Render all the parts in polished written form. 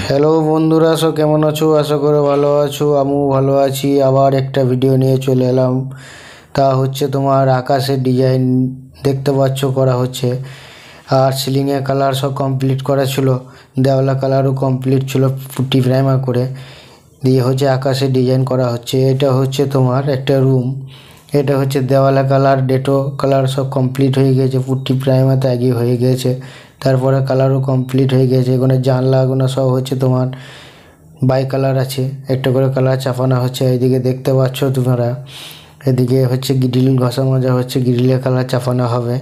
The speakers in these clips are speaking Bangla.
হ্যালো বন্ধুরা, কেমন আছো? আশা করে ভালো আছো। আমিও ভালো আছি। আবার একটা ভিডিও নিয়ে চলে এলাম। তা হচ্ছে তোমার আকাশের ডিজাইন দেখতে পাচ্ছ করা হচ্ছে, আর সিলিংয়ে কালার সব কমপ্লিট করা ছিল, দেওয়ালা কালারও কমপ্লিট ছিল পুট্টি প্রাইমার করে। দিয়ে হচ্ছে আকাশের ডিজাইন করা হচ্ছে। এটা হচ্ছে তোমার একটা রুম। এটা হচ্ছে দেওয়ালা কালার, ডেটো কালার সব কমপ্লিট হয়ে গেছে, পুট্টি প্রাইমার আগে হয়ে গেছে, তারপরে কালারও কমপ্লিট হয়ে গেছে। এখানে জানলাগুলো সব হচ্ছে তোমার বাই কালার আছে, একটা করে কালার চাপানো হচ্ছে। এইদিকে দেখতে পাচ্ছ তোমরা, এদিকে হচ্ছে গ্রিল ঘষা মাজা হচ্ছে, গ্রিলে কালার চাপানো হবে।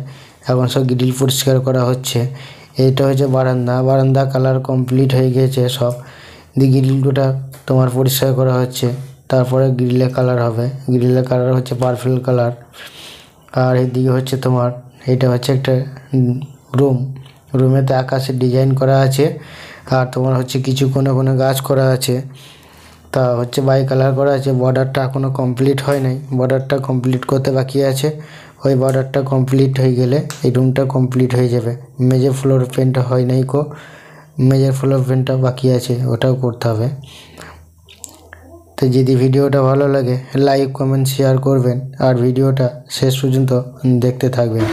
এখন সব গ্রিল পরিষ্কার করা হচ্ছে। এইটা হচ্ছে বারান্দা কালার কমপ্লিট হয়ে গেছে সব। গ্রিলটা তোমার পরিষ্কার করা হচ্ছে, তারপরে গ্রিলে কালার হবে। গ্রিলের কালার হচ্ছে পার্পল কালার। আর এদিকে হচ্ছে তোমার এটা হচ্ছে একটা রুমেতে আকাশের ডিজাইন করা আছে, আর তোমার হচ্ছে কিছু কোনো কোনো গাছ করা আছে। তা হচ্ছে বাই কালার করা আছে। বর্ডারটা এখনও কমপ্লিট হয় নাই, বর্ডারটা কমপ্লিট করতে বাকি আছে। ওই বর্ডারটা কমপ্লিট হয়ে গেলে এই রুমটা কমপ্লিট হয়ে যাবে। মেজর ফ্লোর পেন্টটা হয় নাই মেজর ফ্লোর পেন্টটা বাকি আছে, ওটাও করতে হবে। তো যদি ভিডিওটা ভালো লাগে লাইক কমেন্ট শেয়ার করবেন, আর ভিডিওটা শেষ পর্যন্ত দেখতে থাকবেন।